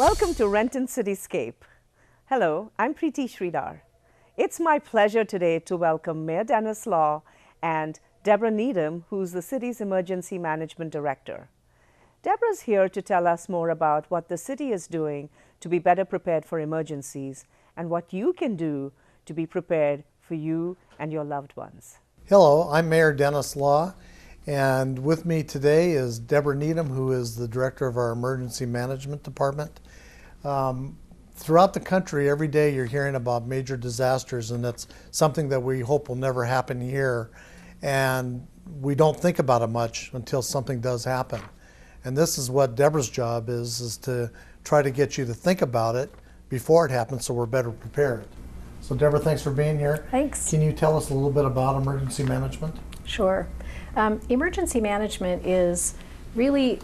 Welcome to Renton Cityscape. Hello, I'm Preeti Sridhar. It's my pleasure today to welcome Mayor Dennis Law and Deborah Needham, who's the city's Emergency Management Director. Deborah's here to tell us more about what the city is doing to be better prepared for emergencies and what you can do to be prepared for you and your loved ones. Hello, I'm Mayor Dennis Law, and with me today is Deborah Needham, who is the Director of our Emergency Management Department. Throughout the country, every day you're hearing about major disasters, and it's something that we hope will never happen here. And we don't think about it much until something does happen. And this is what Deborah's job is to try to get you to think about it before it happens so we're better prepared. So Deborah, thanks for being here. Thanks. Can you tell us a little bit about emergency management? Sure. Emergency management is really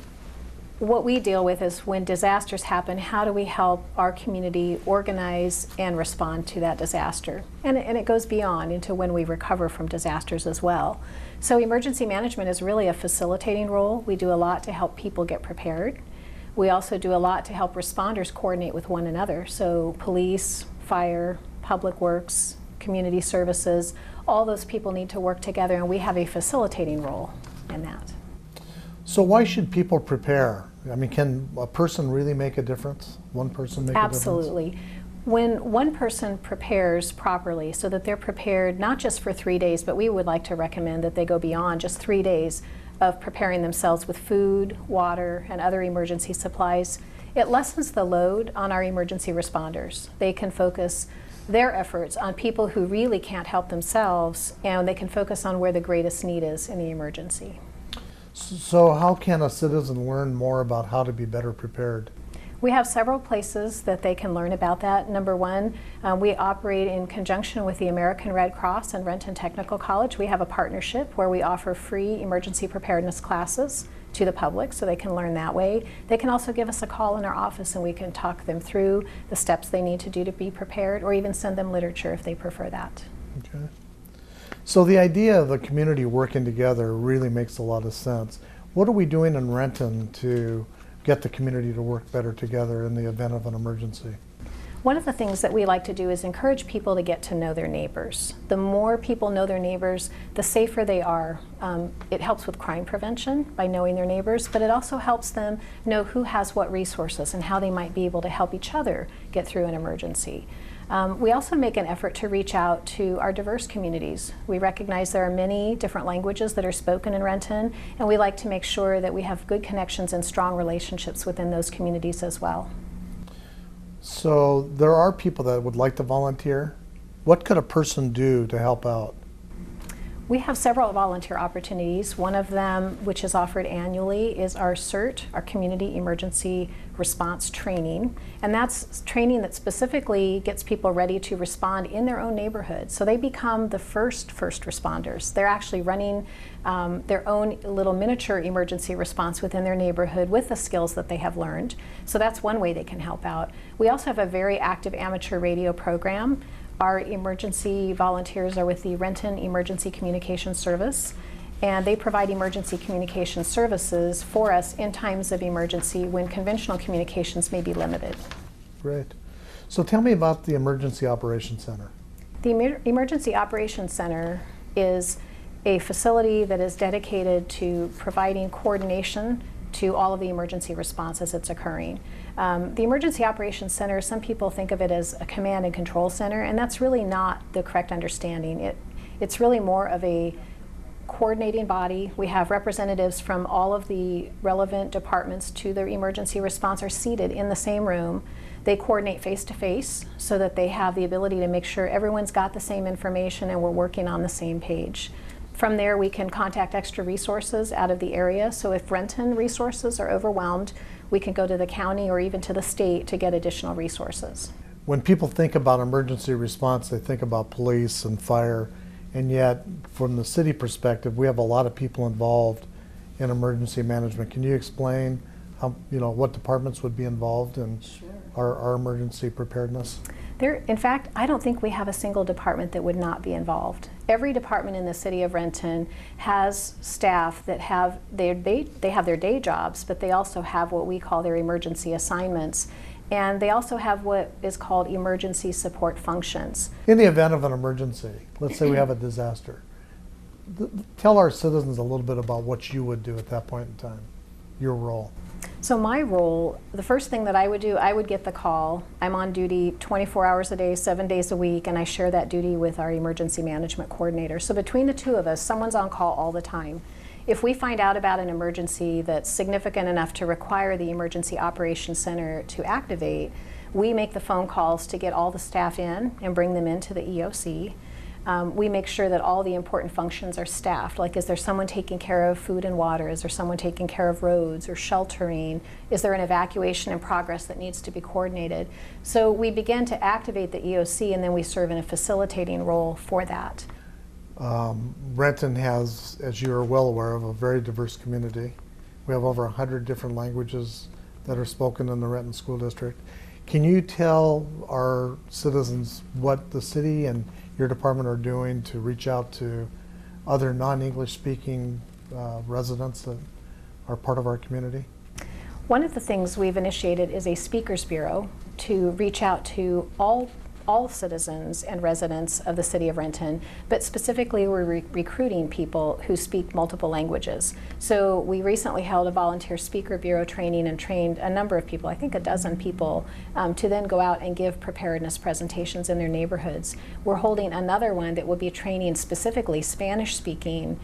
what we deal with is when disasters happen, how do we help our community organize and respond to that disaster? And it goes beyond into when we recover from disasters as well. So emergency management is really a facilitating role. We do a lot to help people get prepared. We also do a lot to help responders coordinate with one another. So police, fire, public works, community services, all those people need to work together, and we have a facilitating role in that. So why should people prepare? I mean, can a person really make a difference? One person make a difference? Absolutely. When one person prepares properly, so that they're prepared not just for 3 days, but we would like to recommend that they go beyond just 3 days of preparing themselves with food, water, and other emergency supplies, it lessens the load on our emergency responders. They can focus their efforts on people who really can't help themselves, and they can focus on where the greatest need is in the emergency. So how can a citizen learn more about how to be better prepared? We have several places that they can learn about that. Number one, we operate in conjunction with the American Red Cross and Renton Technical College. We have a partnership where we offer free emergency preparedness classes to the public so they can learn that way. They can also give us a call in our office and we can talk them through the steps they need to do to be prepared, or even send them literature if they prefer that. Okay. So the idea of the community working together really makes a lot of sense. What are we doing in Renton to get the community to work better together in the event of an emergency? One of the things that we like to do is encourage people to get to know their neighbors. The more people know their neighbors, the safer they are. It helps with crime prevention by knowing their neighbors, but it also helps them know who has what resources and how they might be able to help each other get through an emergency. We also make an effort to reach out to our diverse communities. We recognize there are many different languages that are spoken in Renton, and we like to make sure that we have good connections and strong relationships within those communities as well. So there are people that would like to volunteer. What could a person do to help out? We have several volunteer opportunities. One of them, which is offered annually, is our CERT, our Community Emergency Response Training. And that's training that specifically gets people ready to respond in their own neighborhood. So they become the first responders. They're actually running their own little miniature emergency response within their neighborhood with the skills that they have learned. So that's one way they can help out. We also have a very active amateur radio program. Our emergency volunteers are with the Renton Emergency Communication Service, and they provide emergency communication services for us in times of emergency when conventional communications may be limited. Great. So tell me about the Emergency Operations Center. The Emergency Operations Center is a facility that is dedicated to providing coordination to all of the emergency response as it's occurring. The Emergency Operations Center, some people think of it as a command and control center, and that's really not the correct understanding. It's really more of a coordinating body. We have representatives from all of the relevant departments to their emergency response are seated in the same room. They coordinate face to face so that they have the ability to make sure everyone's got the same information and we're working on the same page. From there, we can contact extra resources out of the area. So if Renton resources are overwhelmed, we can go to the county or even to the state to get additional resources. When people think about emergency response, they think about police and fire, and yet from the city perspective, we have a lot of people involved in emergency management. Can you explain how, what departments would be involved in our emergency preparedness? In fact, I don't think we have a single department that would not be involved. Every department in the city of Renton has staff that have they have their day jobs, but they also have what we call their emergency assignments. And they also have what is called emergency support functions. In the event of an emergency, let's say we have a disaster, tell our citizens a little bit about what you would do at that point in time, your role. So my role, the first thing that I would do, I would get the call. I'm on duty 24 hours a day, 7 days a week, and I share that duty with our emergency management coordinator. So between the two of us, someone's on call all the time. If we find out about an emergency that's significant enough to require the Emergency Operations Center to activate, we make the phone calls to get all the staff in and bring them into the EOC. We make sure that all the important functions are staffed. Like, is there someone taking care of food and water? Is there someone taking care of roads or sheltering? Is there an evacuation in progress that needs to be coordinated? So we begin to activate the EOC, and then we serve in a facilitating role for that. Renton has, as you are well aware of, a very diverse community. We have over 100 different languages that are spoken in the Renton School District. Can you tell our citizens what the city and your department are doing to reach out to other non-English speaking residents that are part of our community? One of the things we've initiated is a speakers bureau to reach out to all citizens and residents of the city of Renton, but specifically we're recruiting people who speak multiple languages. So we recently held a volunteer speaker bureau training and trained a number of people, I think a dozen people, to then go out and give preparedness presentations in their neighborhoods. We're holding another one that will be training specifically Spanish-speaking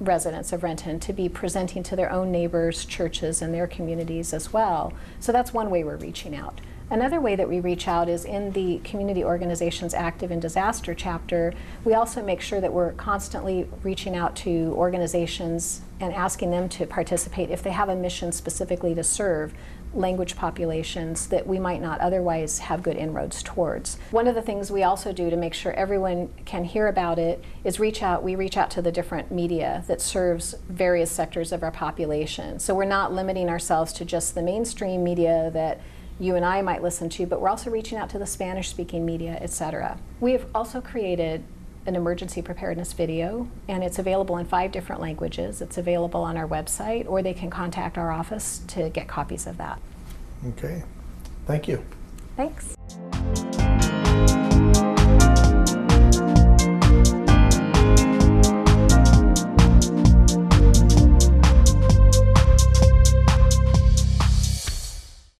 residents of Renton to be presenting to their own neighbors, churches, and their communities as well. So that's one way we're reaching out. Another way that we reach out is in the Community Organizations Active in Disaster chapter. We also make sure that we're constantly reaching out to organizations and asking them to participate if they have a mission specifically to serve language populations that we might not otherwise have good inroads towards. One of the things we also do to make sure everyone can hear about it is we reach out to the different media that serves various sectors of our population. So we're not limiting ourselves to just the mainstream media that you and I might listen to, but we're also reaching out to the Spanish-speaking media, etc. We have also created an emergency preparedness video, and it's available in 5 different languages. It's available on our website, or they can contact our office to get copies of that. Okay, thank you. Thanks.